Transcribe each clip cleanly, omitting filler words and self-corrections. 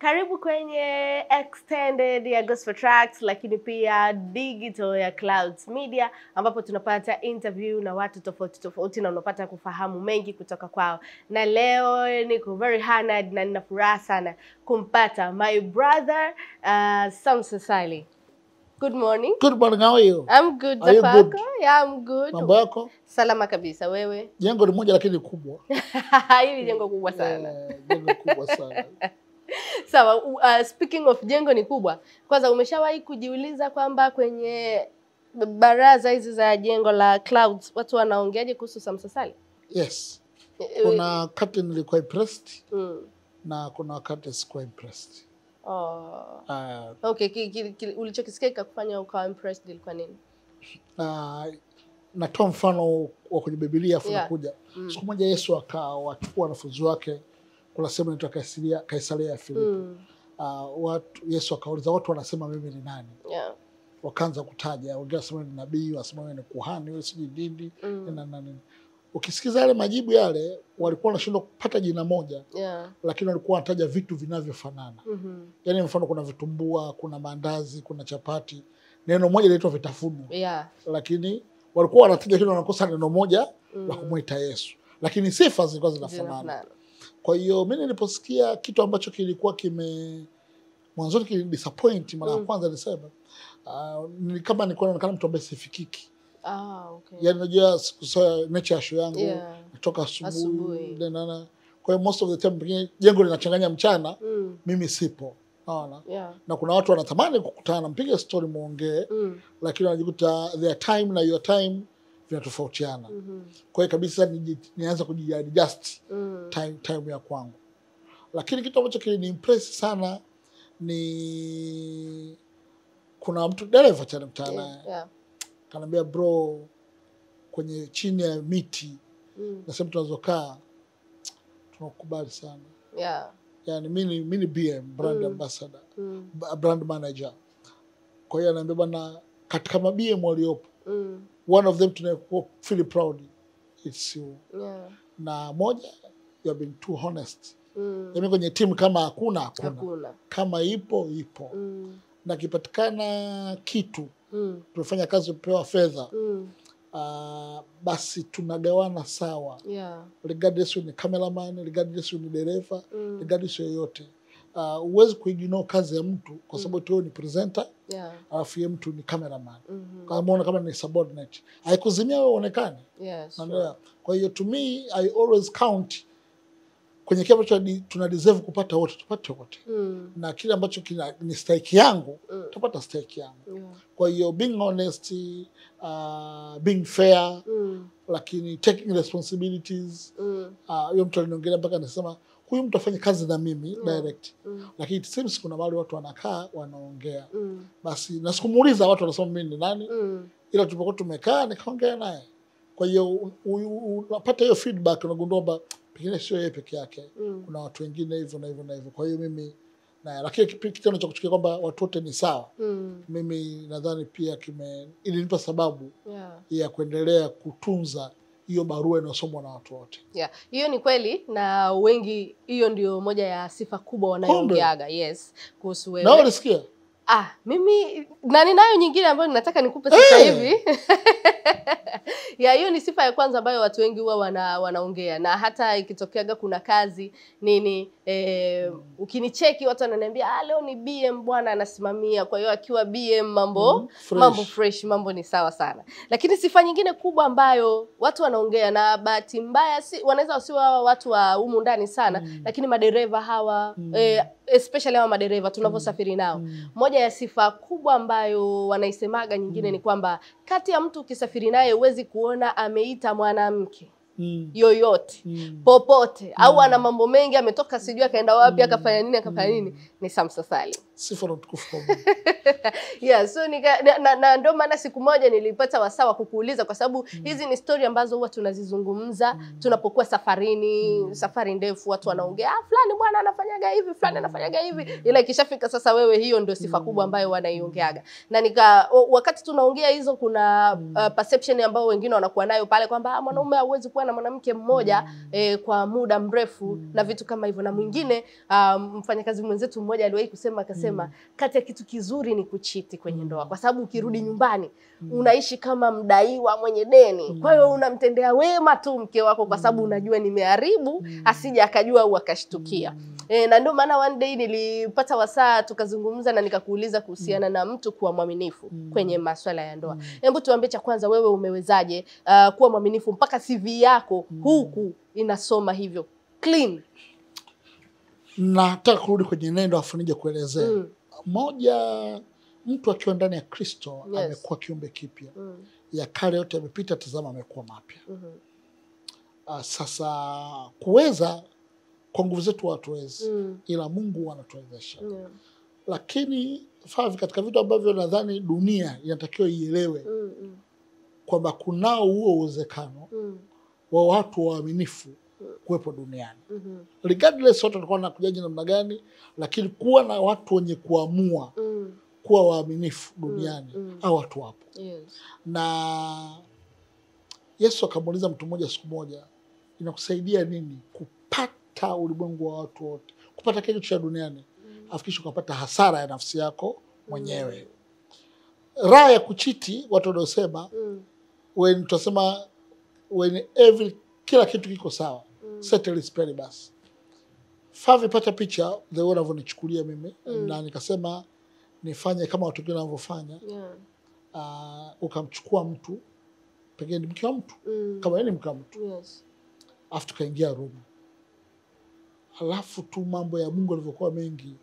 Karibu kwenye extended ya Gospel Tracks, lakini pia digital ya Clouds Media, ambapo tunapata interview na watu tofauti na unapata kufahamu mengi kutoka kwao. Na leo niko very honored na nina furaha sana kumpata my brother Samson Sali. Good morning. Good morning, how are you? I'm good. Are you good? Yeah, I'm good. Mambo yako? Salama kabisa, wewe? Jengo ni moja lakini kubwa. Hili jengo kubwa sana. Jengo kubwa sana. Sawa, speaking of jengo ni kubwa, kwanza umeshawahi kujiuliza kwamba kwenye baraza hizi za jengo la Clouds watu wanaongeaje kuhusu Samson Sali? Yes. Kuna wakati nilikuwa impressed na kuna wakati sikuwa impressed. Okay, ulichokisikia kikakufanya ukawa impressed ilikuwa nini? Natoa mfano wa kwenye Biblia funakuja. Siku moja Yesu akawachukua wanafunzi wake kuna sehemu inaitwa Kaisaria ya Filipi. Yesu akauliza watu wanasema mimi ni nani? Wakaanza kutaja, wengine wanasema ni nabii, wanasema ni kuhani, wewe si dini na nani. Ukisikiza yale majibu yale walikuwa wanashindwa kupata jina moja. Lakini walikuwa wanataja vitu vinavyofanana. Yaani mfano kuna vitumbua, kuna mandazi, kuna chapati. Neno moja linaitwa vitafunwa. Lakini walikuwa wanataja kile wanakosa neno moja la kumuita Yesu. Lakini sifa zilikuwa zinafanana. Kwa hiyo mimi niliposikia kitu ambacho kilikuwa mwanzoni kilidisappoint mara ya kwanza nilisema ni kama nilikuwa naonekana mtu ambaye sifikiki. Okay. Yaani unajua nature ya show yangu natoka asubuhi. Kwa hiyo most of the time jengo linachanganya mchana mimi sipo. Naona. Na kuna watu wanatamani kukutana mpige story muongee lakini wanajikuta their time na your time vinatofautiana. Kwa hiyo kabisa nianza kujiadjust time ya kwangu. Lakini kitu ambacho kiliniimpress sana ni kuna mtu dereva cha mtaani. Kanambia bro kwenye chini ya miti na sehemu tunazokaa tunakubali sana. Yaani mimi BM brand ambassador, brand manager. Kwa hiyo ananiambia bwana katika BM waliopo one of them to feel proud it's you. Na moja you have been too honest. Yaani kwenye timu kama hakuna. Kama ipo. Na kipatikana kitu tunafanya kazi kupewa fedha. Basi tunagawana sawa. Regardless ni cameraman, regardless ni dereva, regardless yoyote. Uwezi kuignore kazi ya mtu kwa sababu tu ni presenter, alafu yeye mtu ni cameraman. Kama ni subordinate. Haikuzimia wewe uonekane. Kwa hiyo to me I always count kwenye kile ambacho tuna deserve kupata wote tupate wote. Na kile ambacho ni stake yangu tupata stake yangu. Kwa hiyo being honest, being fair, lakini taking responsibilities. Huyo mtu aliongelea mpaka anasema huyu mtu afanye kazi na mimi direct. Lakini it seems kuna mahali watu wanakaa wanaongea. Basi na sikumuuliza watu wanasema mimi ni nani. Ila tulipokuwa tumekaa nikaongea naye. Kwa hiyo unapata hiyo feedback unagundua kwamba pengine sio yeye peke yake. Kuna watu wengine hivyo na hivyo na hivyo. Kwa hiyo mimi lakini kitendo cha kuchukia kwamba watu wote ni sawa. Mimi nadhani pia ilinipa sababu ya kuendelea kutunza hiyo barua inayosomwa na watu wote. Hiyo ni kweli na wengi hiyo ndio moja ya sifa kubwa wanayoongeaga. Kuhusu wewe. Na ulisikia? Mimi na ninayo nyingine ambayo ninataka nikupe sasa hivi. Hiyo ni sifa ya kwanza ambayo watu wengi huwa wanaongea na hata ikitokeaga kuna kazi nini ukinicheki watu wananiambia leo ni BM bwana anasimamia. Kwa hiyo akiwa BM mambo fresh, mambo ni sawa sana. Lakini sifa nyingine kubwa ambayo watu wanaongea na bahati mbaya wanaweza wasiwa watu wa humu ndani sana, lakini madereva hawa especially hawa madereva tunaposafiri nao. Moja ya sifa kubwa ambayo wanaisemaga nyingine ni kwamba kati ya mtu ukisafiri naye huwezi kuona ameita mwanamke yoyote popote au ana mambo mengi ametoka sijui akaenda wapi akafanya nini ni Samson Sali. Sifa na utukufu. So ndio maana siku moja nilipata wasawa kukuuliza kwa sababu hizi ni story ambazo huwa tunazizungumza tunapokuwa safarini, safari ndefu watu wanaongea fulani bwana anafanyaga hivi, fulani anafanyaga hivi. Ila ikishafika sasa wewe hiyo ndio sifa kubwa ambayo wanaiongeaga. Na wakati tunaongea hizo kuna perception ambayo wengine wanakuwa nayo pale kwamba mwanaume hawezi kuwa kuwa na mwanamke mmoja kwa muda mrefu na vitu kama hivyo. Na mwingine mfanyakazi mwenzetu mmoja aliwahi kusema, akasema kati ya kitu kizuri ni kuchiti kwenye ndoa, kwa sababu ukirudi nyumbani unaishi kama mdaiwa mwenye deni. Kwa hiyo unamtendea wema tu mke wako kwa sababu unajua nimeharibu, asije akajua au akashtukia. Na ndio maana one day nilipata wasaa tukazungumza na nikakuuliza kuhusiana na mtu kuwa mwaminifu kwenye masuala ya ndoa. Hebu tuambie, cha kwanza, wewe umewezaje kuwa mwaminifu mpaka CV yako huku inasoma hivyo clean? Nataka kurudi kwenye neno afu nije kuelezea. Moja, mtu akiwa ndani ya Kristo amekuwa kiumbe kipya. Ya kale yote yamepita, tazama amekuwa mapya. Sasa kuweza kwa nguvu zetu hatuwezi, ila Mungu anatuwezesha. Lakini katika vitu ambavyo nadhani dunia inatakiwa ielewe kwamba kunao huo uwezekano wa watu waaminifu kuwepo duniani. Regardless watu watakuwa wanakujaje namna gani, lakini kuwa na watu wenye kuamua kuwa waaminifu duniani au watu wapo. Na Yesu akamuuliza mtu mmoja siku moja, inakusaidia nini kupata ulimwengu wa watu wote, kupata kitu cha duniani, afikisha ukapata hasara ya nafsi yako mwenyewe? Raha ya kuchiti, watu wanaosema when tutasema when kila kitu kiko sawa, settle is very bas. Favi pata picha the way wanavyonichukulia mimi, na nikasema nifanye kama watu wengine wanavyofanya. Ukamchukua mtu pengine ni mke wa mtu, kama yeye ni mke wa mtu, afu tukaingia room, alafu tu mambo ya Mungu yalivyokuwa mengi,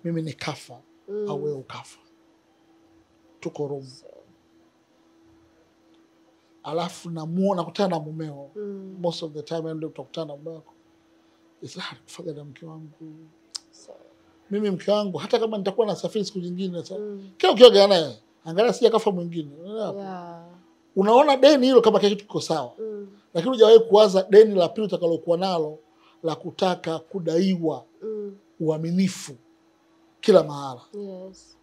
mimi nikafa au wewe ukafa, tuko room, alafu nakutana na mumeo. Most of the time ndio utakutana na mumeo, kufanya na mke wangu. Mimi mke wangu hata kama nitakuwa na safari siku nyingine, kila ukioga naye angalia sija kafa mwingine. Unaona deni hilo kama kitu kiko sawa, lakini hujawahi kuwaza deni la pili utakalokuwa nalo la kutaka kudaiwa uaminifu kila mahala.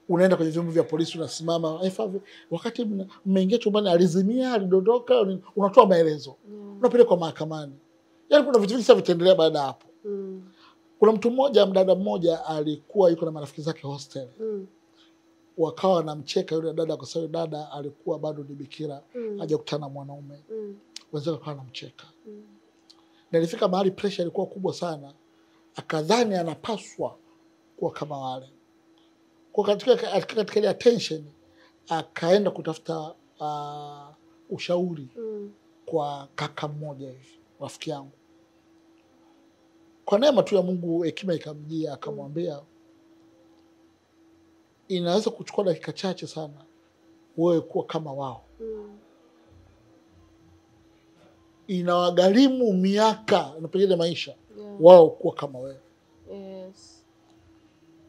Unaenda kwenye vyombo vya polisi, unasimama, wakati mmeingia chumbani alizimia, alidondoka, unatoa maelezo, unapelekwa mahakamani. Yaani kuna vitu vingi sana vitaendelea baada ya hapo. Kuna mtu mmoja, mdada mmoja alikuwa yuko na marafiki zake hostel. Wakawa wanamcheka yule dada kwa sababu dada alikuwa bado ni bikira, hajakutana na mwanaume. Wenzake wakawa wanamcheka. Na ilifika mahali pressure ilikuwa kubwa sana, akadhani anapaswa kuwa kama wale. Kwa katika ile attention akaenda kutafuta ushauri kwa kaka mmoja hivi, rafiki yangu. Kwa neema tu ya Mungu hekima ikamjia, akamwambia inaweza kuchukua dakika chache sana wewe kuwa kama wao. Inawagharimu miaka na pengine maisha wao kuwa kama wewe.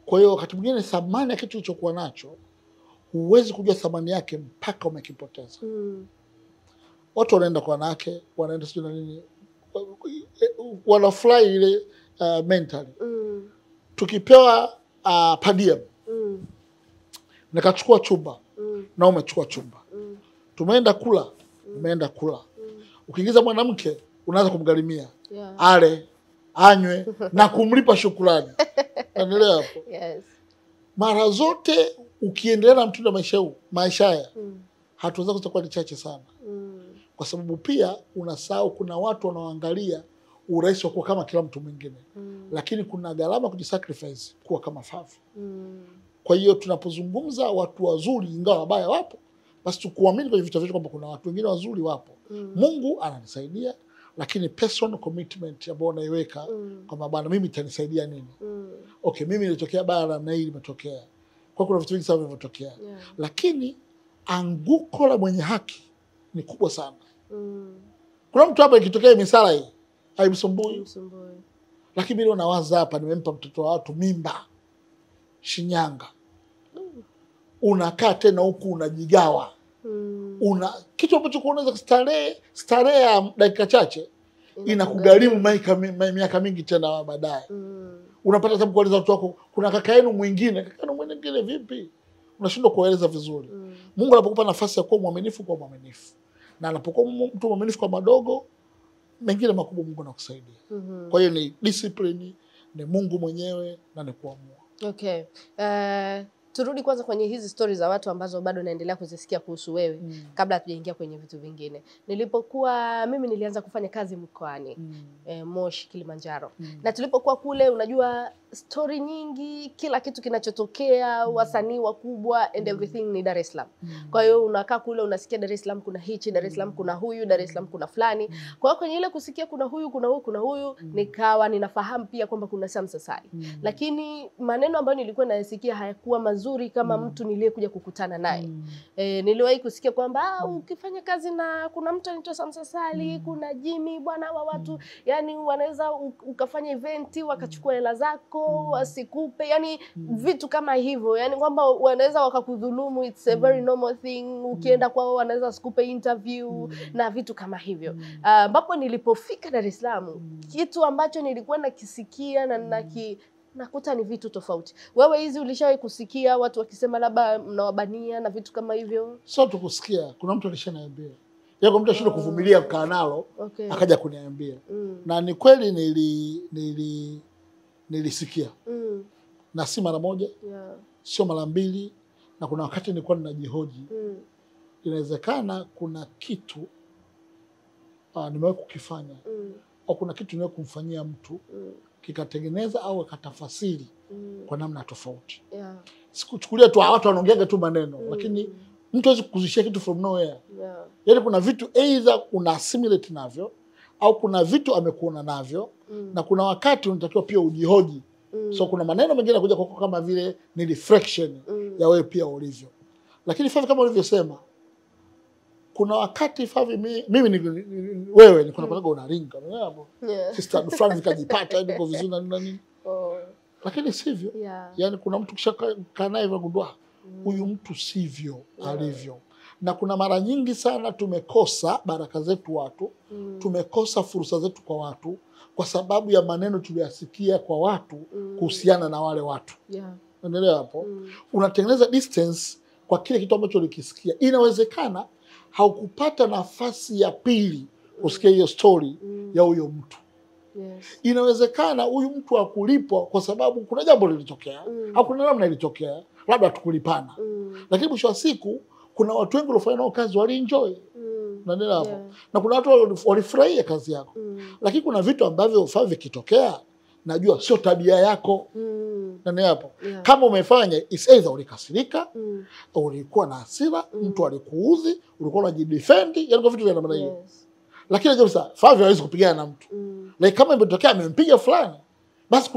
Kwa hiyo wakati mwingine thamani ya kitu ulichokuwa nacho huwezi kujua thamani yake mpaka umekipoteza. Watu wanaenda kwa wanawake, wanaenda sio na nini, wanafly ile mentally. Tukipewa padium, nikachukua chumba na umechukua chumba, tumeenda kula, umeenda kula, ukiingiza mwanamke unaanza kumgalimia ale anywe na kumlipa shukrani. Unaelewa hapo? Mara zote ukiendelea na mtindo maisha haya, hatua zako zitakuwa ni chache sana. Kwa sababu pia unasahau kuna watu wanaoangalia urahisi wa kuwa kama kila mtu mwingine. Lakini kuna gharama kujisacrifice kuwa kama Favi. Kwa hiyo tunapozungumza watu wazuri ingawa wabaya wapo, basi tukuamini kwenye vitu vyetu kwamba kuna watu wengine wazuri wapo. Mungu ananisaidia, lakini personal commitment ambayo naiweka kwamba bwana mimi itanisaidia nini? Okay, mimi nilitokea bara na hili limetokea. Kwa kuna vitu vingi sana vinavyotokea. Lakini anguko la mwenye haki ni kubwa sana. Kuna mtu hapa ikitokea misala hii haimsumbui. Lakini mimi nawaza hapa, nimempa mtoto wa watu mimba Shinyanga. Unakaa tena huku unajigawa. Kitu ambacho unaweza starehe ya dakika chache inakugharimu miaka mingi tena baadaye. Unapata sababu kueleza watu wako, kuna kaka yenu mwingine vipi? Unashindwa kueleza vizuri. Mungu anapokupa nafasi ya kuwa mwaminifu kwa mwaminifu. Na anapokuwa mtu mwaminifu kwa madogo, mengine makubwa Mungu anakusaidia. Kwa hiyo ni discipline, ni Mungu mwenyewe na ni kuamua. Okay. Turudi kwanza kwenye hizi stories za watu ambazo bado naendelea kuzisikia kuhusu wewe kabla hatujaingia kwenye vitu vingine. Mimi nilianza kufanya kazi mkoani Moshi, Kilimanjaro. Na tulipokuwa kule, unajua story nyingi, kila kitu kinachotokea, wasanii wakubwa and everything ni Dar es Salaam. Kwa hiyo unakaa kule unasikia Dar es Salaam kuna hichi, Dar es Salaam kuna huyu, Dar es Salaam kuna fulani. Kwa hiyo kwenye ile kusikia kuna huyu, kuna huyu, nikawa ninafahamu pia kwamba kuna Samsa Sali. Lakini maneno ambayo nilikuwa nayasikia hayakuwa mazuri kama mtu niliyekuja kukutana naye. Niliwahi kusikia kwamba ukifanya kazi na kuna mtu anaitwa Samsa Sali, kuna Jimmy, bwana wa watu, yani wanaweza ukafanya eventi wakachukua hela zako, wasikupe, yani vitu kama hivyo, yani kwamba wanaweza wakakudhulumu, it's a very normal thing. Ukienda kwao wanaweza sikupe interview na vitu kama hivyo. Ambapo nilipofika Dar es Salaam, kitu ambacho nilikuwa nakisikia na nakuta ni vitu tofauti. Wewe hizi ulishawahi kusikia watu wakisema labda mnawabania na vitu kama hivyo? Sio tu kusikia, kuna mtu alishaniambia. Yako mtu ashindwa kuvumilia kukaa nalo, akaja kuniambia. Na ni kweli nilisikia. Na si mara moja, sio mara mbili, na kuna wakati nilikuwa ninajihoji. Inawezekana kuna kitu nimewahi kukifanya, au kuna kitu nimewahi kumfanyia mtu kikatengeneza au akatafasiri kwa namna tofauti. Sikuchukulia tu watu wanaongeaga tu maneno, lakini mtu hawezi kuzishia kitu from nowhere. Yaani kuna vitu either una assimilate navyo au kuna vitu amekuona navyo, na kuna wakati unatakiwa pia ujihoji. So kuna maneno mengine yanakuja kwako kama vile ni reflection ya wewe pia ulivyo. Lakini Favi, kama ulivyosema, kuna wakati Favi wewe niko nakuaga unaringa, unaelewa? Sister fulani nikajipata hivi kwa vizuri na nini. Lakini sivyo. Yaani kuna mtu kishakaa naye unagundua huyu mtu sivyo alivyo. Na kuna mara nyingi sana tumekosa baraka zetu watu, tumekosa fursa zetu kwa watu kwa sababu ya maneno tuliyasikia kwa watu kuhusiana na wale watu. Unaelewa hapo? Unatengeneza distance kwa kile kitu ambacho ulikisikia. Inawezekana haukupata nafasi ya pili kusikia hiyo story ya huyo mtu. Inawezekana huyu mtu hakulipwa kwa sababu kuna jambo lilitokea, au kuna namna ilitokea, labda tukulipana. Lakini mwisho wa siku kuna watu wengi waliofanya nao kazi walienjoy. Unaelewa hapo? Na kuna watu walifurahia kazi yako. Lakini kuna vitu ambavyo vikitokea, najua sio tabia yako. Unaelewa hapo? Kama umefanya is either ulikasirika, au ulikuwa na hasira, mtu alikuudhi, ulikuwa unajidefend, yaani kwa vitu vya namna hiyo. Lakini najua sasa Favi hawezi kupigana na mtu. Like kama imetokea amempiga fulani, basi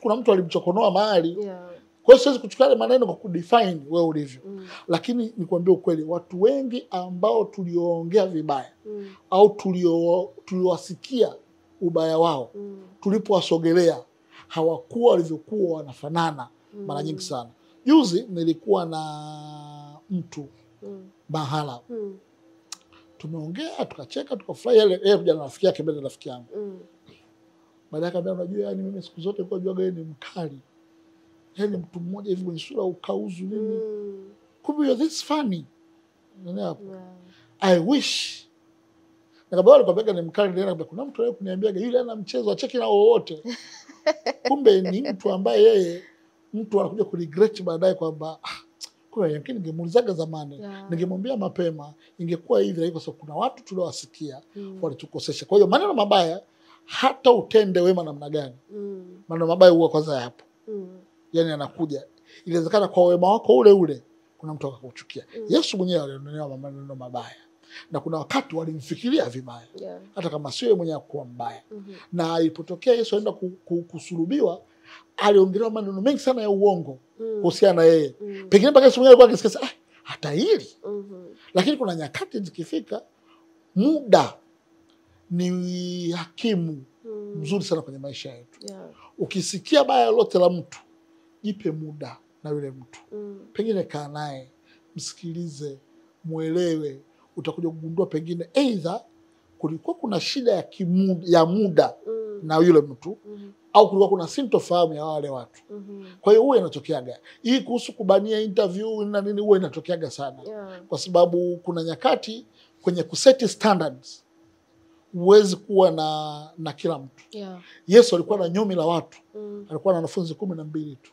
kuna mtu alimchokonoa mahali. Kwa hiyo siwezi kuchukua maneno kwa kudefine wewe ulivyo. Lakini nikwambie ukweli, watu wengi ambao tulioongea vibaya au tuliowasikia ubaya wao, tulipowasogelea hawakuwa walivyokuwa wanafanana mara nyingi sana. Juzi nilikuwa na mtu mahala. Tumeongea, tukacheka, tukafurahi, yeye kuja na rafiki yake mbele rafiki yangu. Baadaye akamwambia, unajua yani mimi siku zote kwa jua wewe ni mkali. Yaani mtu mmoja hivi mwenye sura ukauzu nini. Kumbe you're this funny. Unaelewa? I wish. Nikabawa alikwambia ni mkali, ndio kuna mtu leo kuniambia yule ana mchezo acheki na wote. Kumbe ni mtu ambaye yeye mtu anakuja kuregret baadaye kwamba kwa yamkini ningemuulizaga zamani, ningemwambia mapema, ingekuwa hivi. Kwa sababu kuna watu tuliowasikia walitukosesha. Kwa hiyo maneno mabaya hata utende wema namna gani, maneno mabaya huwa kwanza yapo. Yaani anakuja, inawezekana kwa wema wako ule ule kuna mtu akakuchukia. Yesu mwenyewe alinena maneno mabaya, na kuna wakati walimfikiria vibaya, hata kama sio yeye mwenyewe kuwa mbaya. Na ilipotokea Yesu aenda kusulubiwa, aliongea maneno mengi sana ya uongo kuhusiana na yeye. Pengine mpaka Yesu mwenyewe alikuwa akisikia hata hili. Lakini kuna nyakati zikifika, muda ni hakimu mzuri sana kwenye maisha yetu. Ukisikia baya lolote la mtu, jipe muda na yule mtu. Pengine kaa naye, msikilize, muelewe. Utakuja kugundua pengine either kulikuwa kuna shida ya muda na yule mtu, au kulikuwa kuna sintofahamu ya wale watu. Kwa hiyo huwa inatokeaga. Hii kuhusu kubania interview na nini huwa inatokeaga sana. Kwa sababu kuna nyakati kwenye kuseti standards huwezi kuwa na kila mtu. Yesu alikuwa na nyomi la watu. Alikuwa na wanafunzi 12 tu.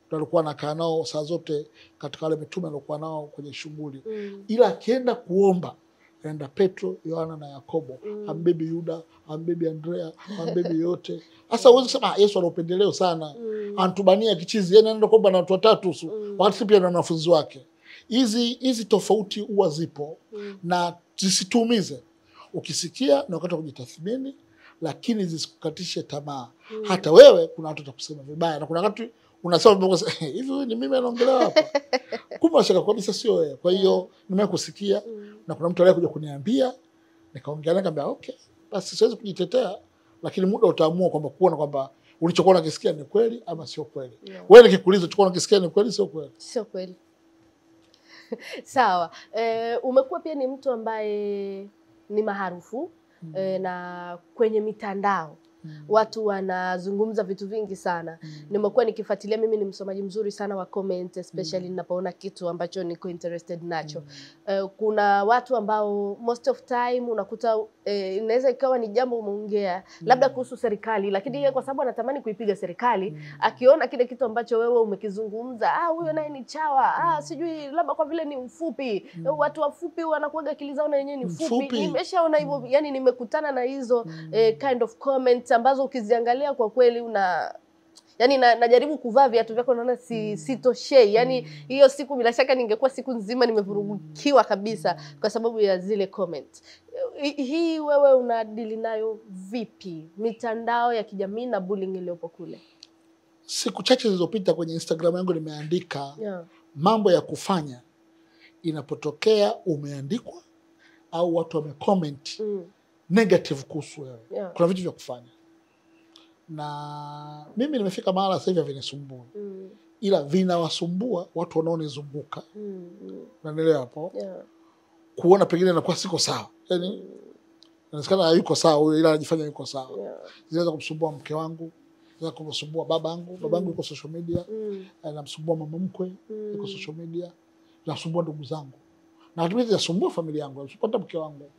Ndio alikuwa anakaa nao saa zote katika wale mitume alikuwa nao kwenye shughuli. Ila akienda kuomba, enda Petro, Yohana na Yakobo, ambebi Yuda, ambebi Andrea, ambebi yote. Sasa huwezi kusema Yesu ana upendeleo sana. Antubania kichizi, yeye anaenda kuomba na watu watatu tu. Wakati pia na wanafunzi wake. Hizi tofauti huwa zipo na zisituumize. Ukisikia na wakati wa kujitathmini, lakini zisikukatishe tamaa. Hata wewe kuna watu watakusema vibaya na kuna wakati unasema hivi ni mimi anaongelea hapa. Kumbe unashaka kabisa sio wewe. Kwa hiyo nimekusikia na kuna mtu aliyekuja kuniambia, nikaongea naye nikamwambia okay, basi siwezi kujitetea, lakini muda utaamua kwamba kuona kwamba ulichokuwa unakisikia ni kweli ama sio kweli. Wewe nikikuuliza ulichokuwa unakisikia ni kweli sio kweli? Sio kweli. Sawa. Umekuwa pia ni mtu ambaye ni maarufu na kwenye mitandao watu wanazungumza vitu vingi sana. Nimekuwa nikifuatilia, mimi ni msomaji mzuri sana wa comment, especially ninapoona kitu ambacho niko interested nacho. Kuna watu ambao most of time unakuta inaweza ikawa ni jambo umeongea labda kuhusu serikali, lakini yeye kwa sababu anatamani kuipiga serikali, akiona kile kitu ambacho wewe umekizungumza, huyo naye ni chawa, sijui labda kwa vile ni mfupi. Watu wafupi wanakuwa akili zao na wenyewe ni fupi. Nimeshaona hivyo, yani nimekutana na hizo kind of comments ambazo ukiziangalia kwa kweli yani najaribu kuvaa viatu vyako naona sitoshei. Yani hiyo siku bila shaka ningekuwa siku nzima nimevurugikiwa kabisa kwa sababu ya zile comment. Hii wewe unadili nayo vipi? Mitandao ya kijamii na bullying iliyopo kule. Siku chache zilizopita kwenye Instagram yangu nimeandika mambo ya kufanya inapotokea umeandikwa au watu wamecomment negative kuhusu wewe. Kuna vitu vya kufanya. Na mimi nimefika mahala sasa hivi havinisumbui. Ila vinawasumbua watu wanaonizunguka. Unanielewa hapo? Kuona pengine nakuwa siko sawa. Yaani inaonekana hayuko sawa ila anajifanya yuko sawa. Zinaweza kumsumbua mke wangu, zinaweza kumsumbua babangu. Babangu yuko social media. Anamsumbua mama mkwe yuko social media. Anasumbua ndugu zangu. Na hatimaye zinasumbua familia yangu, anasumbua mke wangu.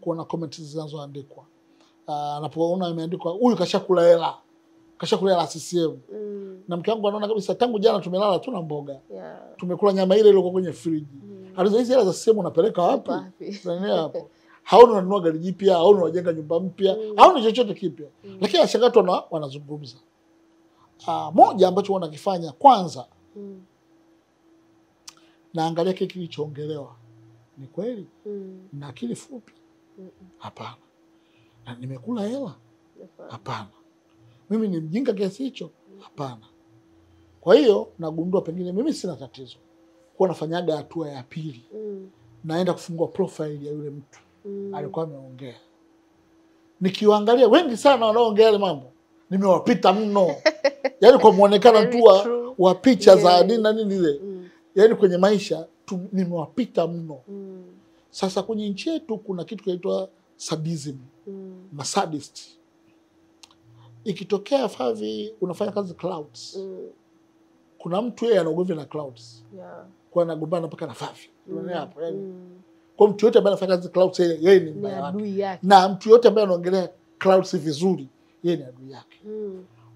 Kuona comments zinazoandikwa. Anapoona imeandikwa huyu kashakula hela. Kashakula hela CCM. Na mke wangu anaona kabisa tangu jana tumelala tu na mboga. Tumekula nyama ile ile kwenye friji. Alizo hizi hela za CCM unapeleka wapi? Unaelewa hapo? Haoni unanunua gari jipya, haoni unajenga nyumba mpya, haoni chochote kipya. Lakini ashangato wanazungumza. Moja ambacho wanakifanya kwanza naangalia kile kilichoongelewa. Ni kweli? Na akili fupi? Hapana. Na nimekula hela? Hapana. Mimi ni mjinga kiasi hicho? Hapana. Kwa hiyo nagundua pengine mimi sina tatizo. Kwa nafanyaga hatua ya pili. Naenda kufungua profile ya yule mtu. Alikuwa ameongea. Nikiwaangalia wengi sana wanaoongea yale mambo, nimewapita mno. Yaani kwa muonekano tu wa picha za nini na nini ile. Yaani kwenye maisha nimewapita mno. Sasa kwenye nchi yetu kuna kitu kinaitwa sadism. Masadist. Ikitokea Favi unafanya kazi Clouds. Kuna mtu yeye anaugomvi na Clouds. Kwa anagombana mpaka na Favi. Unaona hapo yani. Kwa mtu yote ambaye anafanya kazi Clouds yeye ni adui yake. Na mtu yote ambaye anaongelea Clouds vizuri yeye ni adui yake.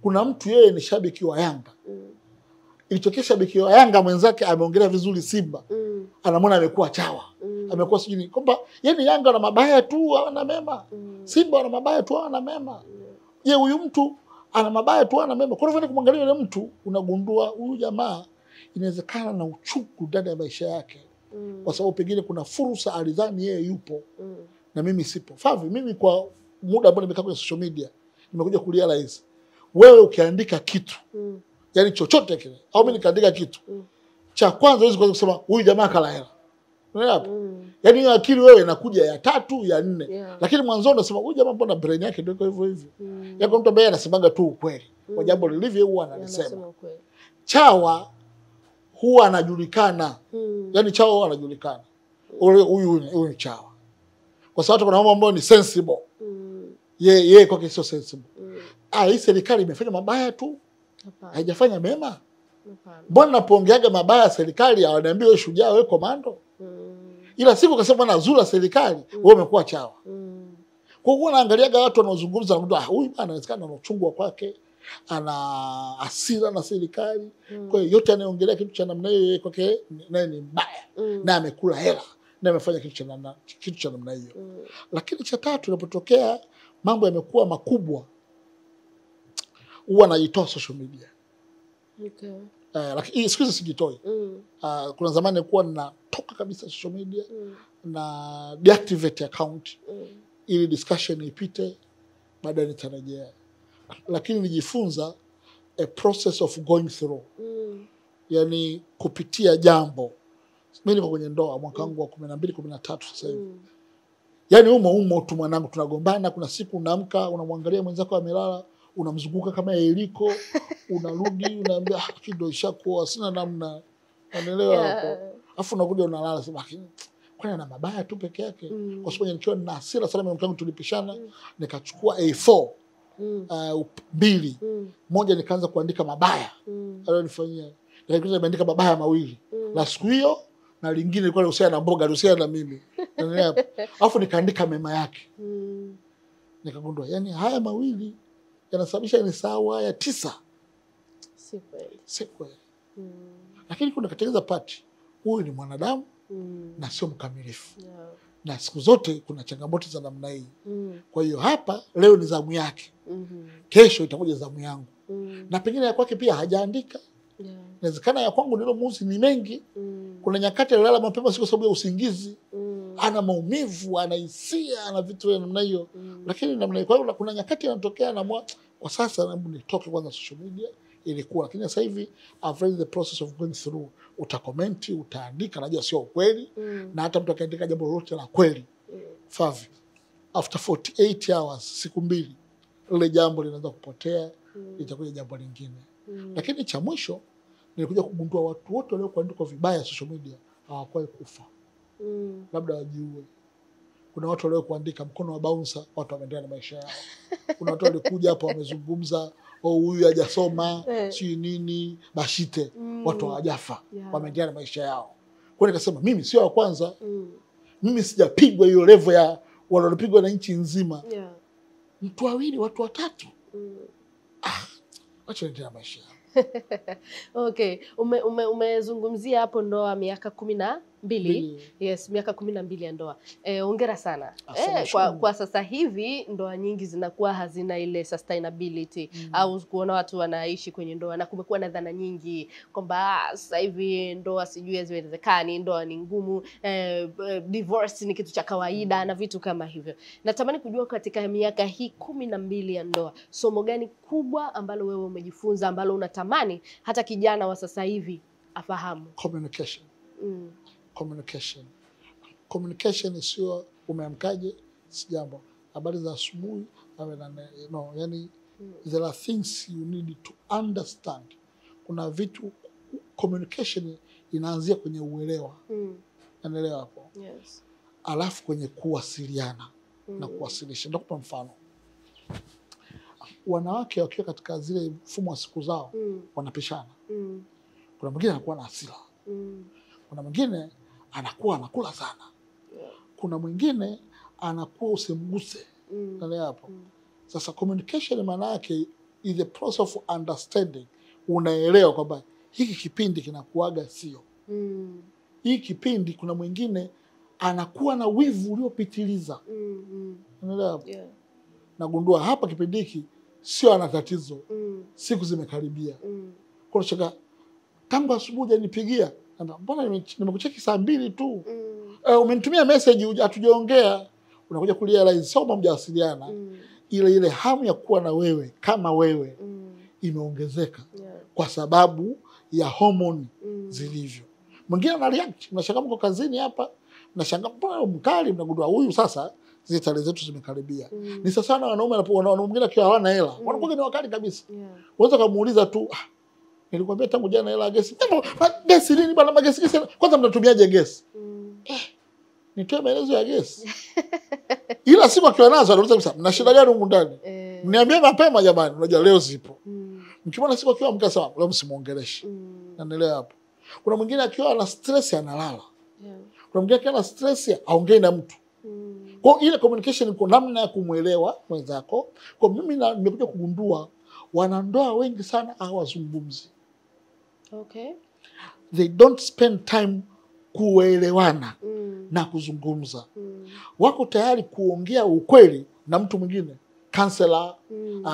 Kuna mtu yeye ni shabiki wa Yanga. Ikitokea shabiki wa Yanga mwenzake ameongelea vizuri Simba, anamwona amekuwa chawa. Amekuwa sijui kwamba yeye Yanga na mabaya tu hawana mema. Simba ana mabaya tu hawana mema. Je, huyu mtu ana mabaya tu hawana mema? Kwa hivyo kumwangalia yule mtu unagundua huyu jamaa inawezekana na uchuku ndani ya maisha yake. Kwa sababu pengine kuna fursa alidhani yeye yupo na mimi sipo. Favi mimi kwa muda ambao nimekaa kwenye social media nimekuja kurealize wewe ukiandika kitu yani chochote kile au mimi nikaandika kitu cha kwanza huwezi kuanza kusema huyu jamaa kala hela. Unaona hapo? Yaani hiyo akili wewe inakuja ya 3 ya 4. Lakini mwanzo unasema huyu jamaa mbona brain yake ndio hivyo hivyo. Yako mtu ambaye anasemanga tu ukweli. Kwa jambo lilivyo huwa analisema. Chawa huwa anajulikana. Yaani chawa huwa anajulikana. Huyu ni chawa. Kwa sababu kuna mambo ambayo ni sensible. Yeye kwake sio sensible. Hii serikali imefanya mabaya tu. Haijafanya mema. Mbona napoongeaga mabaya serikali hawaniambia wewe shujaa wewe komando? Ila siku kasema bwana zura serikali wewe umekuwa chawa. Kwa hiyo naangaliaga watu wanaozungumza na huyu bwana inawezekana ana uchungu kwake, ana hasira na serikali. Kwa hiyo yote anaongelea kitu cha namna hiyo kwake naye ni mbaya. Na amekula hela, na amefanya kitu cha namna hiyo. Lakini cha tatu, inapotokea mambo yamekuwa makubwa, huwa najitoa social media. Okay. Lakini siku hizi sijitoi. Kuna zamani nilikuwa natoka kabisa social media, na deactivate account ili discussion ipite, baadaye nitarejea. Lakini nijifunza a process of going through. Yani kupitia jambo. Mimi niko kwenye ndoa mwaka wangu wa 12 13 sasa hivi. Yani umo tu mwanangu, tunagombana, kuna siku unaamka unamwangalia mwenzako amelala, unamzunguka kama Eliko, unarudi unaambia kido ishakuwa sina namna. Unaelewa hapo? Afu unakuja unalala sema kwani ana mabaya tu peke yake. Kwa sababu nikiwa na hasira sana mimi mtangu tulipishana, nikachukua A4 mbili, moja nikaanza kuandika mabaya alionifanyia. Nikaanza kuandika mabaya mawili. Na siku hiyo na lingine ilikuwa inahusiana na mboga, inahusiana na mimi. Alafu nikaandika mema yake. Nikagundua yani haya mawili yanasababisha ni sawa ya 9. Si kweli. Lakini kuna kategoriza part, huyu ni mwanadamu na sio mkamilifu. Na siku zote kuna changamoto za namna hii. Kwa hiyo hapa leo ni zamu yake. Kesho itakuja zamu yangu. Na pengine ya kwake pia hajaandika. Inawezekana ya kwangu nilomuuzi ni mengi. Kuna nyakati alilala mapema siku sababu ya usingizi. Ana maumivu, ana hisia, ana vitu vya namna hiyo. Lakini namna hiyo, kwa hiyo kuna nyakati yanatokea na kwa sasa hebu nitoke kwanza social media ilikuwa. Lakini sasa hivi I've read the process of going through. Utakomenti, utaandika, najua sio ukweli. Na hata mtu akaandika jambo lolote la kweli, Favi, after 48 hours, siku 2, ile jambo linaanza kupotea, litakuja jambo lingine. Lakini cha mwisho nilikuja kugundua watu wote walio kuandika vibaya social media hawakuwahi kufa. Labda wajiue. Kuna watu walio kuandika mkono wa bouncer, watu wameendelea na maisha yao. Kuna watu walikuja hapa wamezungumza, huyu hajasoma, si nini, bashite, watu hawajafa, wameendelea na maisha yao. Kwa nikasema mimi sio wa kwanza. Mimi sijapigwa hiyo level ya walopigwa na nchi nzima. Mtu wawili, watu watatu. Acha niendelee na maisha yao. Okay, umezungumzia hapo ndoa miaka 12. Yes, miaka 12 ya ndoa. Hongera sana. Kwa sasa hivi ndoa nyingi zinakuwa hazina ile sustainability, au kuona watu wanaishi kwenye ndoa, na kumekuwa na dhana nyingi kwamba sasa hivi ndoa sijui haziwezekani, ndoa ni ngumu, divorce ni kitu cha kawaida na vitu kama hivyo. Natamani kujua katika miaka hii 12 ya ndoa, somo gani kubwa ambalo wewe umejifunza ambalo unatamani hata kijana wa sasa hivi afahamu? Communication. Communication sio umeamkaje, si jambo. Habari za asubuhi, no, yani there are things you need to understand. Kuna vitu communication inaanzia kwenye uelewa. Unaelewa hapo? Yes. Alafu kwenye kuwasiliana na kuwasilisha. Nitakupa mfano. Wanawake wakiwa katika zile mfumo wa siku zao wanapishana. Kuna mwingine anakuwa na hasira. Kuna mwingine anakuwa anakula sana. Kuna mwingine anakuwa usimguse. Unaelewa hapo? Sasa communication maana yake is the process of understanding. Unaelewa kwamba hiki kipindi kinakuaga sio. Hii kipindi kuna mwingine anakuwa na wivu uliopitiliza. Unaelewa hapo? Nagundua hapa kipindi hiki sio ana tatizo. Siku zimekaribia. Kwa shaka tangu asubuhi hujanipigia. Mbona nimekucheki saa 2 tu? Umenitumia message hatujaongea. Unakuja kurealize sio mjawasiliana. Ile hamu ya kuwa na wewe kama wewe imeongezeka kwa sababu ya hormone zilivyo. Mwingine ana react, unashangaa mko kazini hapa, unashangaa mbona mkali, mnagundua huyu sasa zile tarehe zetu zimekaribia. Ni sasa sana wanaume mwingine akiwa hawana hela, wanakuwa ni wakali kabisa. Unaweza kumuuliza tu, nilikwambia tangu jana hela gesi. Gesi nini bwana, magesi gesi? Kwanza mnatumiaje gesi? Nitoe maelezo ya gesi. Ila siku akiwa nazo anauliza kusema, mna shida gani huko ndani? Mniambie mapema jamani, unajua leo zipo. Mkimwona siku akiwa mka sawa, leo msimuongeleshe. Naendelea hapo. Kuna mwingine akiwa ana stress analala. Kuna mwingine akiwa na stress aongee na mtu. Kwa ile communication iko namna ya kumuelewa mwenzako. Kwa mimi nimekuja kugundua wanandoa wengi sana hawazungumzi. Okay. They don't spend time kuelewana na kuzungumza. Wako tayari kuongea ukweli na mtu mwingine, counselor,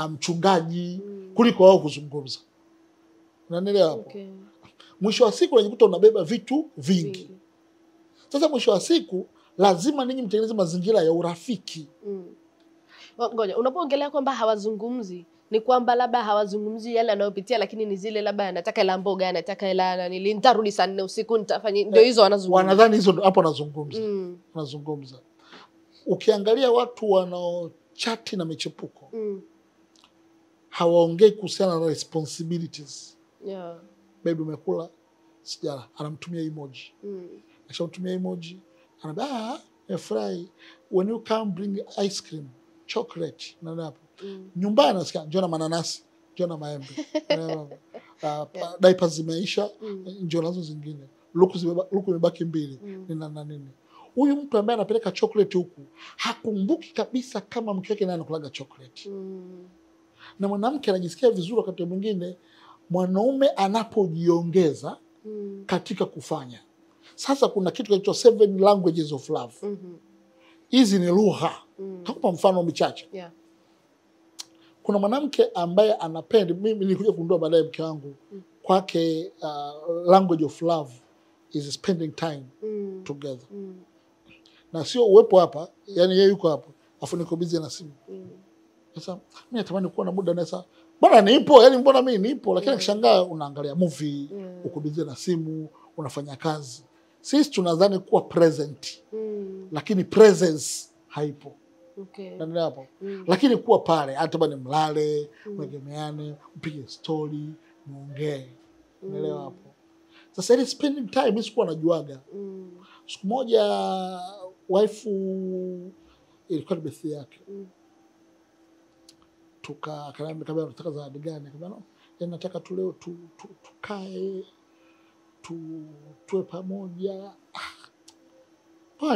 mchungaji, kuliko wao kuzungumza. Unanielewa hapo? Okay. Mwisho wa siku unajikuta unabeba vitu vingi. Sasa mwisho wa siku lazima ninyi mtengeneze mazingira ya urafiki. Ngoja, unapoongelea kwamba hawazungumzi, ni kwamba labda hawazungumzi yale anayopitia, lakini ni zile labda anataka ila mboga, anataka ila nitarudi saa 4 usiku nitafanya, ndio hizo wanazungumza. Wanadhani hizo hapo wanazungumza. Wanazungumza. Ukiangalia watu wanaochati na michepuko, hawaongei kuhusiana na responsibilities. Yeah. Baby umekula? Sijala. Anamtumia emoji. Akishamtumia emoji, anambia fry, when you come bring ice cream, chocolate, na hapo. Nyumbani anasikia njoo na mananasi, njoo na maembe. Diapers zimeisha, njoo nazo zingine. Luku imebaki 2. Na nini? Huyu mtu ambaye anapeleka chocolate huku hakumbuki kabisa kama mke wake naye anakulaga chocolate. Na mwanamke anajisikia vizuri wakati mwingine mwanaume anapojiongeza katika kufanya. Sasa kuna kitu kinaitwa 7 languages of love. Hizi ni lugha. Takupa mfano michache. Yeah. Kuna mwanamke ambaye anapenda, mimi nilikuja kugundua baadaye mke wangu, kwake language of love is spending time together. Na sio uwepo hapa, yani yeye yuko hapa, afu niko busy na simu. Sasa mimi natamani kuwa na muda na sasa, mbona nipo, yani mbona mimi nipo, lakini akishangaa unaangalia movie, uko busy na simu, unafanya kazi. Sisi tunadhani kuwa present, lakini presence haipo. Okay. Ndio hapo. Lakini kuwa pale, hata bado mlale, mwegemeane, mpige story, muongee. Unaelewa hapo. Sasa ile spending time mimi sikuwa najuaga. Siku moja wife ilikuwa ni birthday yake. Akaniambia kama nataka zawadi gani? Akaniambia nataka tu leo tukae tuwe pamoja.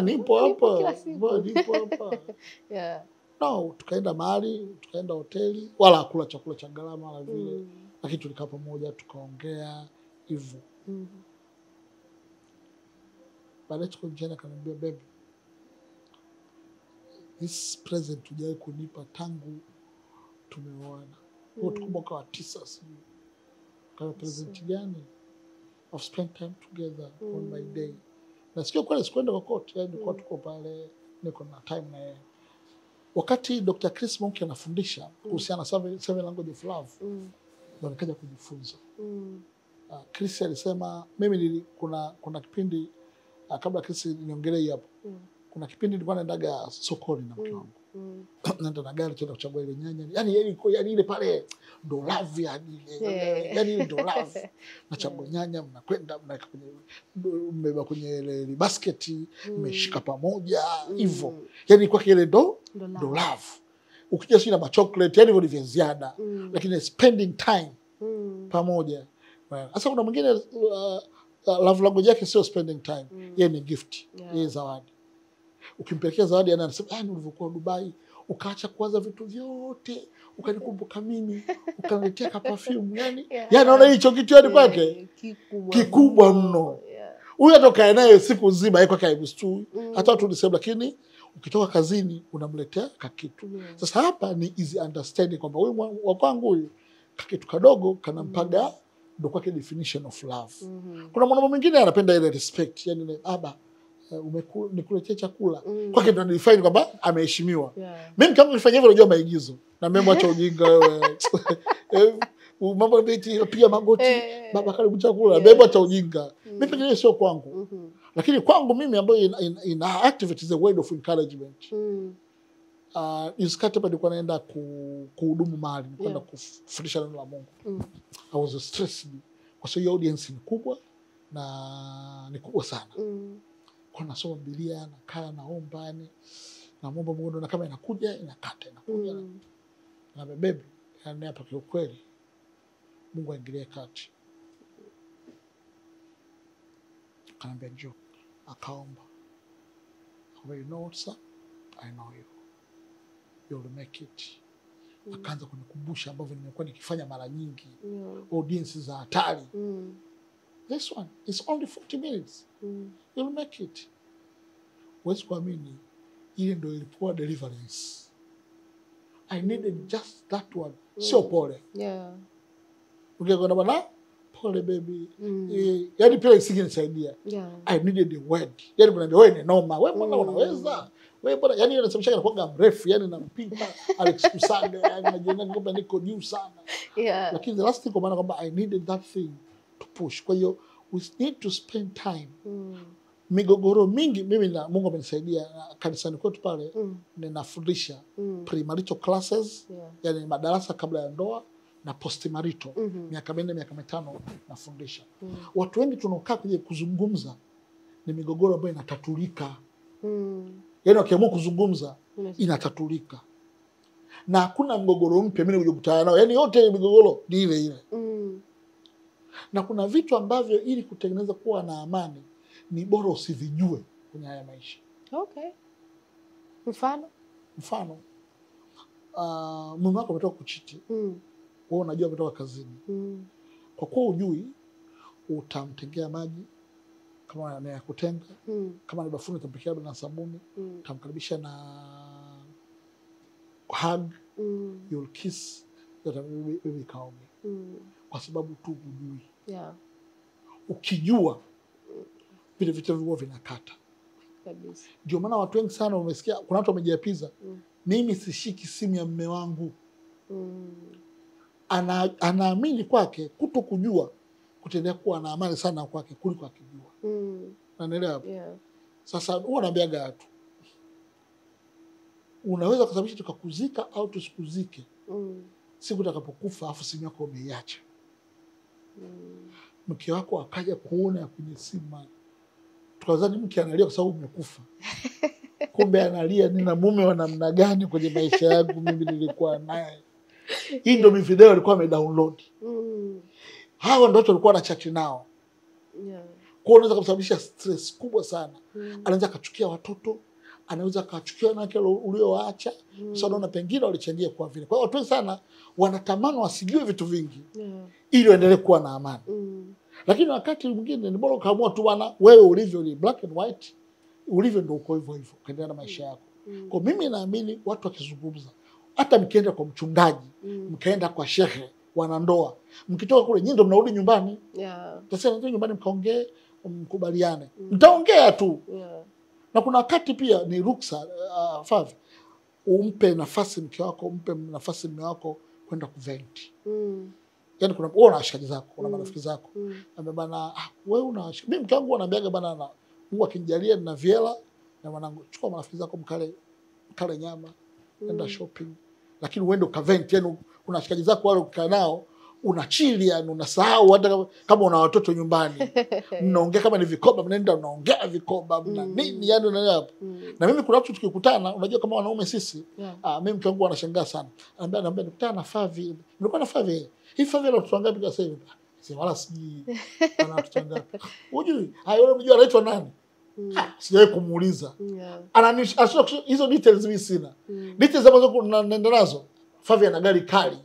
Nipo hapa. Nipo hapa. Yeah. No, tukaenda mahali, tukaenda hoteli, wala kula chakula cha gharama wala vile. Lakini tulikaa pamoja, tukaongea hivyo. Baadaye tuko njiani akaniambia, baby, this present hujawahi kunipa tangu tumeoana. Tuko mwaka wa 9 sasa. Kama present gani? I've spent time together on my day. Na sikio kweli sikwenda kokote, yani kwa tuko pale, niko na time na yeye. Wakati Dr. Chris Monk anafundisha kuhusiana na 7 language of love, ndio nikaja kujifunza. Chris alisema mimi kuna kipindi kabla Chris niongelee hapo. Kuna kipindi nilikuwa naendaga sokoni na mke wangu. Naenda na gari tuenda kuchagua ile nyanya. Yani ile pale ndo love yani ile ndo love. Nachagua nyanya, mnakwenda mnaweka kwenye mmebeba kwenye ile basket, mmeshika pamoja hivyo. Yani kwa kile ndo love. Ukija sina ma chocolate yani hivyo ni ziada. Lakini spending time pamoja. Sasa kuna mwingine love language yake sio spending time. Yeye ni gift. Yeye zawadi. Ukimpelekea zawadi anasema ulivyokuwa Dubai ukaacha kuanza vitu vyote ukanikumbuka mimi ukaniletea ka perfume yani naona hicho kitu yani kwake kikubwa mno. Huyo atokae naye siku nzima yeye kwake haibustui hata watu nisema, lakini ukitoka kazini unamletea kakitu. Sasa hapa ni easy understanding kwamba huyu wa kwangu huyu kakitu kadogo kanampaga, ndio kwake definition of love. Kuna mwanaume mwingine anapenda ile respect, yani baba nikuletea chakula kwake ndo define kwamba ameheshimiwa. Mimi kama nifanya hivyo unajua maigizo na mimi acha ujinga wewe. Mambo mbeti piga magoti baba karibu chakula beba acha ujinga. Mimi pengine sio kwangu. Lakini kwangu mimi ambayo ina activity is a word of encouragement. Isikate bado naenda kuhudumu mahali kwenda kufundisha neno la Mungu. I was stressed kwa sababu audience ni kubwa na ni kubwa sana. Kwa nasoma Biblia, nakaa naomba na Mungu Mungu, na kama inakuja inakata inakuja na baby yani hapa kwa kweli Mungu aingilie kati. Akaambia njoo, akaomba. You know what, sir? I know you. You'll make it. Akaanza kunikumbusha ambavyo nimekuwa nikifanya mara nyingi. Audience za hatari. This one is only 40 minutes. You'll make it. Huwezi kuamini, ile ndio ilikuwa deliverance. I needed just that one. Sio pole. Ungekwenda bana, pole baby. Yaani pia isingenisaidia. I needed a word. Yaani kunaniambia wewe ni noma. Wewe mbona unaweza? Wewe bwana, yaani yule anasema anakuwa mrefu, yaani nampinga Alex Kusaga, yaani najiona kwamba niko juu sana. Lakini the last thing kwa maana kwamba I needed that thing to push. Kwa hiyo we need to spend time. Migogoro mingi mimi na Mungu amenisaidia kanisani kwetu pale ninafundisha premarital classes, yani madarasa kabla ya ndoa na postmarital, miaka 4 miaka 5 nafundisha. Watu wengi tunaokaa kuje kuzungumza ni migogoro ambayo inatatulika. Yaani wakiamua kuzungumza inatatulika. Na hakuna mgogoro mpya mimi nikutana nao. Yaani yote migogoro ni ile ile. Na kuna vitu ambavyo ili kutengeneza kuwa na amani ni bora usivijue kwenye haya maisha. Okay. Mfano. Mume wako ametoka kuchiti. Wewe unajua ametoka kazini. Kwa kuwa hujui, utamtengea maji kama ni ya kutenga, kama ni bafuni utampikia na sabuni, utamkaribisha na hug, you'll kiss, baby call me. Kwa sababu tu hujui. Ukijua vile vitu viguo vinakata kabisa. Ndio maana watu wengi sana umesikia kuna watu wamejiapiza, mimi sishiki simu ya mume wangu. Anaamini kwake kutokujua kutendea kuwa na amani sana kwake kuliko akijua. Unaelewa hapo? Sasa huwa naambiaga watu, unaweza kusababisha tukakuzika au tusikuzike. Siku utakapokufa afu simu yako umeiacha. Mke wako akaja kuona kwenye simu, tukazani mke analia kwa sababu umekufa. Kumbe analia nina mume wa namna gani kwenye maisha yangu mimi nilikuwa naye. Hii ndio video alikuwa amedownload. Hao ndio walikuwa na chat nao. Kwa unaweza kusababisha stress kubwa sana. Anaweza kachukia watoto, anaweza kachukia na wake ulioacha, sasa unaona pengine walichangia kwa vile. Kwa hiyo watu sana wanatamani wasijue vitu vingi ili waendelee kuwa na amani. Lakini wakati mwingine ni bora kaamua tu bwana, wewe ulivyo ni black and white, ulivyo ndio uko hivyo hivyo kaendelea na maisha yako. Kwa mimi naamini watu wakizungumza, hata mkienda kwa mchungaji, mkaenda kwa shehe, wanandoa, mkitoka kule nyinyi ndio mnarudi nyumbani. Sasa ndio nyumbani mkaongee, mkubaliane. Mtaongea tu. Na kuna wakati pia ni ruksa Favi, umpe nafasi mke wako, umpe nafasi mume wako kwenda kuvent. Yaani kuna wewe na washikaji zako, una marafiki zako. Ambe bana, wewe una mimi mke wangu anaambiaga bana, na Mungu akinijalia nina viela na mwanangu, chukua marafiki zako mkale nyama, nenda shopping. Lakini uende ukavent, yani kuna washikaji zako wale ukikaa nao unachili, yani unasahau hata kama una watoto nyumbani. Mnaongea kama ni vikoba, mnaenda mnaongea vikoba, mna nini yani unaelewa. Na mimi kuna watu tukikutana, unajua kama wanaume sisi, mimi mke wangu anashangaa sana. Anambia nikutana na Favi. Nilikuwa na Favi. Hii Favi ana watoto wangapi sasa hivi? Sasa wala sijui ana watoto wangapi. Unajui? Hayo unajua anaitwa nani? Sijawahi kumuuliza. Ananisha hizo details mimi sina. Details ambazo naenda nazo. Favi ana gari kali.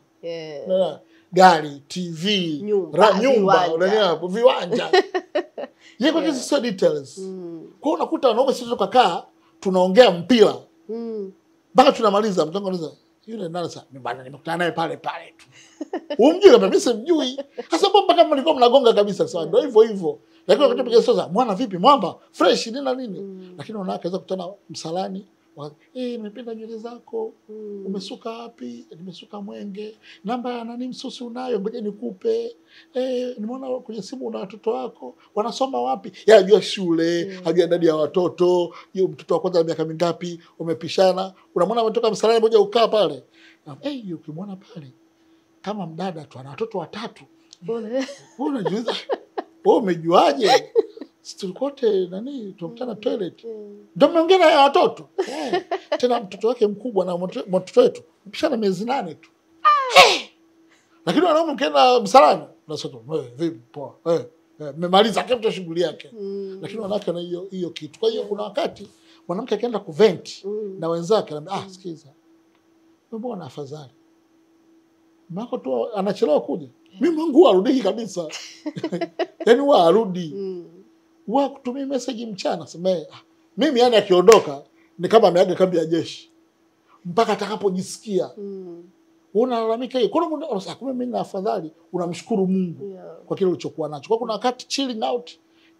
Gari, TV, nyumba, unanielewa, viwanja. Yeye kwa hizo sio details. Kwa unakuta wanaume sisi tukakaa tunaongea mpira. Mpaka tunamaliza, mtango anauliza, yule nani sasa? Mimi bana nimekutana naye pale tu. Umjui kama mimi simjui. Sasa mpaka mlikuwa mnagonga kabisa sawa. Ndio hivyo hivyo. Lakini wakati pekee sasa, mwana vipi mwamba? Fresh nini? Lakini unaona akaweza kutana msalani. Nimependa nywele zako. Umesuka wapi? Nimesuka Mwenge. Namba ya nani msusi unayo? Ngoja nikupe. Nimeona kwenye simu una watoto wako. Wanasoma wapi? Yeye anajua shule, hajua idadi ya watoto. Hiyo mtoto wa kwanza miaka mingapi? Umepishana. Unamwona ametoka msalani moja ukaa pale. Ukimwona pale kama mdada tu ana watoto 3. Wewe unajiuliza, wewe umejuaje? Tulikote nani tukutana toilet. Ndio mmeongea na watoto. Tena mtoto wake mkubwa na mtoto wetu mpishana miezi 8 tu. Lakini wanaume mkienda msalani unasema vipi poa. Mmemaliza kila mtu shughuli yake. Lakini wanawake na hiyo kitu. Kwa hiyo kuna wakati Mwanamke akaenda kuvent na wenzake anambia sikiza. Mbona afadhali? Mako tu anachelewa kuja. Mimi wangu arudi kabisa. Yaani huwa arudi. Huwa kutumia message mchana sema mimi yani akiondoka ni kama ameaga kambi ya jeshi. Mpaka atakapojisikia. Unalalamika hiyo. Kuna mimi na afadhali unamshukuru Mungu kwa kile ulichokuwa nacho. Kwa kuna wakati chilling out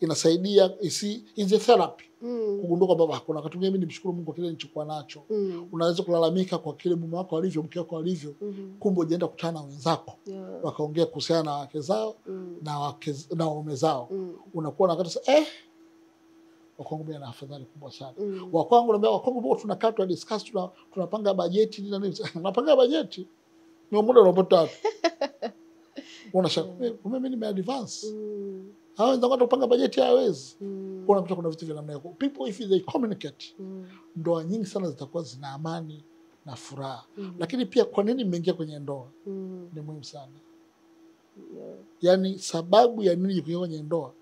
inasaidia is a therapy. Kugundua kwamba kuna wakati mimi nimshukuru Mungu kwa kile nilichokuwa nacho. Unaweza kulalamika kwa kile mume wako alivyo, mke wako alivyo, kumbe unaenda kukutana na wenzako. Wakaongea kuhusiana na wake zao na waume zao. Unakuwa na wakati wakwangu mimi na afadhali kubwa sana. Wakwangu naambia wakwangu bado tunakaa tu discuss tunapanga bajeti na nini. Tunapanga bajeti. Ni muda unapata. Unashaka mimi nimeadvance. Hao ndio kupanga bajeti hawezi. Unakuta kuna vitu vya namna hiyo. People if they communicate, ndoa nyingi sana zitakuwa zina amani na furaha. Lakini pia kwa nini mmeingia kwenye ndoa? Ni muhimu sana. Yaani sababu ya nini kuingia kwenye ndoa?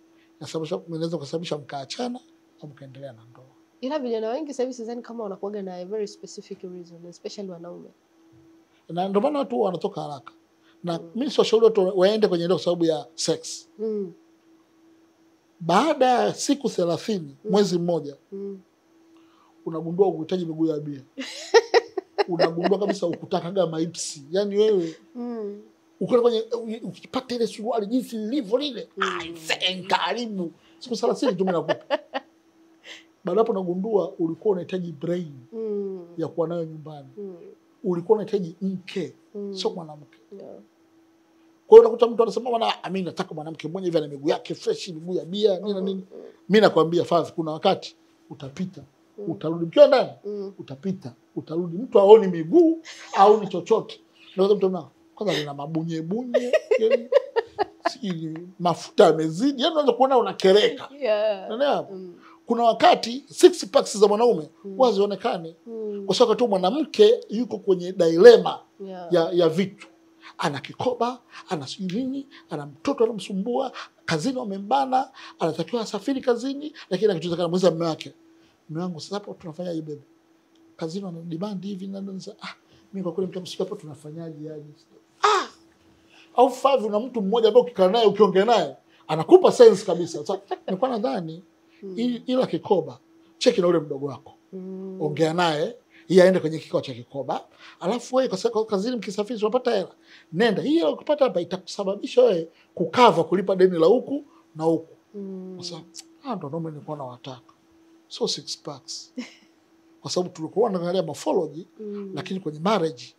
Inaweza kusababisha mkaachana au mkaendelea na ndoa. Ila vijana wengi sasa hivi sidhani kama wanakuwa na a very specific reason, especially wanaume. Na ndio maana watu wanatoka haraka. Na mimi siwashauri watu waende kwenye ndoa kwa sababu ya sex. Baada ya siku 30, mwezi mmoja, unagundua uhitaji miguu ya bia. Unagundua kabisa ukutakaga maipsi. Yaani wewe ukienda kwenye ukipata ile suruali jinsi lilivyo lile, karibu siku 30 tu mimi nakupa. Baada hapo unagundua ulikuwa unahitaji brain ya kuwa nayo nyumbani. Ulikuwa unahitaji mke, sio mwanamke. Kwa hiyo unakuta mtu anasema bwana mimi nataka mwanamke mmoja hivi ana miguu yake fresh, miguu ya bia, nini na nini. Mimi nakwambia Fazi kuna wakati utapita, utarudi mkiwa ndani, utapita, utarudi mtu aoni miguu au ni chochote. Unaweza mtu na kwanza lina mabunye bunye, mafuta yamezidi, yani unaweza kuona unakereka. Unaelewa? Kuna wakati 6 packs za mwanaume wazionekane kwa sababu tu mwanamke yuko kwenye dilema ya vitu. Ana kikoba, ana nini, ana mtoto anamsumbua, kazini wamembana, anatakiwa asafiri kazini, lakini akitaka mweza mume wake. Mume wangu sasa hapo tunafanyaje bebe? Kazini wana demand hivi na ndio mimi kwa kweli mtamsikia hapo tunafanyaje yani. Au Favi una mtu mmoja ambaye ukikaa naye ukiongea naye anakupa sense kabisa. Sasa nilikuwa nadhani ila kikoba cheki na ule mdogo wako. Ongea naye yeye aende kwenye kikao cha kikoba. Alafu wewe kwa sababu kazini mkisafiri unapata hela. Nenda. Hiyo ukipata hapa itakusababisha wewe kukava kulipa deni la huku na huku. Sasa ndio ndio nilikuwa nawataka. So 6 packs. Kwa sababu tulikuwa tunaangalia morphology lakini kwenye marriage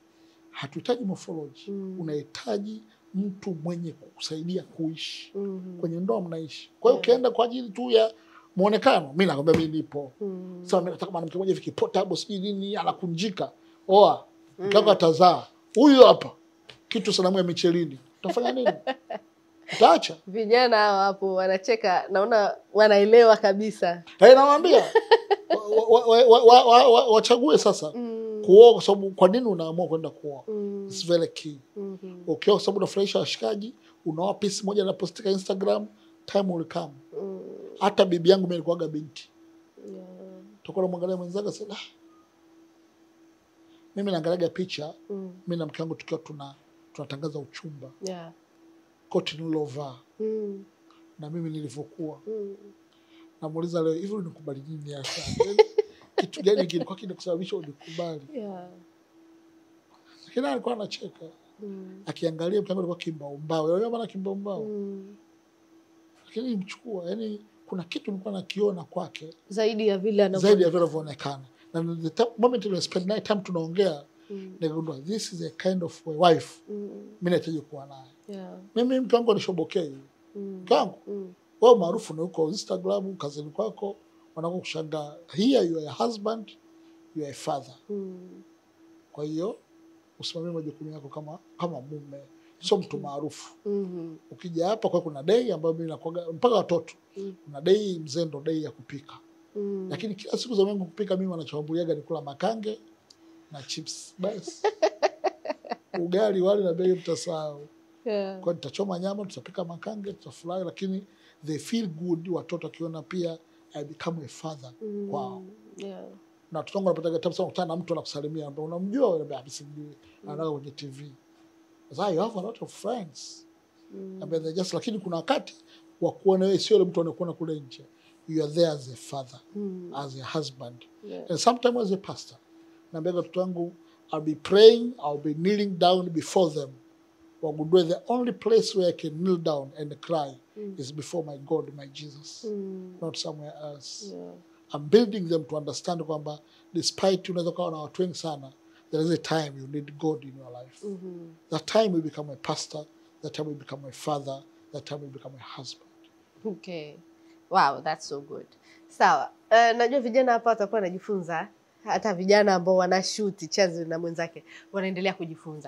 hatuhitaji morphology. Unahitaji mtu mwenye kukusaidia kuishi. Kwenye ndoa mnaishi. Kwa hiyo ukienda kwa ajili tu ya muonekano, mimi nakwambia mimi nipo. Sasa mimi nataka mwanamke mmoja hivi portable sijui nini anakunjika. Oa, mkaka atazaa. Huyu hapa kitu sanamu ya Michelini. Utafanya nini? Utaacha. Vijana hao hapo wanacheka, naona wanaelewa kabisa. Nawaambia wachague sasa. Kuoa kwa sababu kwa nini unaamua kwenda kuoa? It's very key. Okay, kwa sababu unafurahisha washikaji, unaoa piece moja na postika Instagram, time will come. Hata bibi yangu mimi nilikuwaga binti. Tutakuwa namwangalia mwenzake sasa. Mimi naangalia picha, mimi na mke wangu tukiwa tunatangaza uchumba. Koti nilovaa. Na mimi nilivyokuwa. Namuuliza leo hivi unikubali nini hasa? Kitu gani kilikuwa kinakusababisha unikubali? Lakini alikuwa anacheka. Akiangalia mke wangu alikuwa kimbao. Wewe maana kimbao. Lakini mchukua, yani kuna kitu nilikuwa nakiona kwake zaidi ya vile anavyoonekana. Na the moment we spend night time tunaongea, nigundua this is a kind of a wife mimi nahitaji kuwa naye. Mimi mke wangu alishobokea. Mke wangu wewe maarufu na uko Instagram, kazini kwako, wanakushangaa. Here you are a husband, you are a father. Kwa hiyo usimamie majukumu yako kama mume. Sio mtu maarufu. Ukija hapa kwa kuna day ambayo mimi nakuaga mpaka watoto. Kuna day mzendo day ya kupika. Lakini kila siku za Mungu kupika mimi wanachambuliaga ni kula makange na chips. Basi. Ugali wali na begi mtasahau. Kwa nitachoma nyama, tutapika makange, tutafurahi lakini they feel good watoto akiona pia I become a father. Wow. Na watoto wangu wanapata tabu sana kukutana na mtu anakusalimia, ambaye unamjua wewe, ambaye simjui, anaona kwenye TV. Sasa you have a lot of friends. Ambaye they just, lakini kuna wakati wa kuona wewe sio yule mtu anakuona kule nje. You are there as a father, as a husband, and sometimes as a pastor. Na mbega watoto wangu, I'll be praying, I'll be kneeling down before them. Wagundue the only place where I can kneel down and cry is before my God, my Jesus, not somewhere else. I'm building them to understand kwamba despite unaweza kuwa na watu wengi sana, there is a time you need God in your life. That time you become a pastor, that time you become a father, that time you become a husband. Okay. Wow, that's so good. Sawa. Najua vijana hapa watakuwa wanajifunza, hata vijana ambao wanashuti Chazi na mwenzake wanaendelea kujifunza.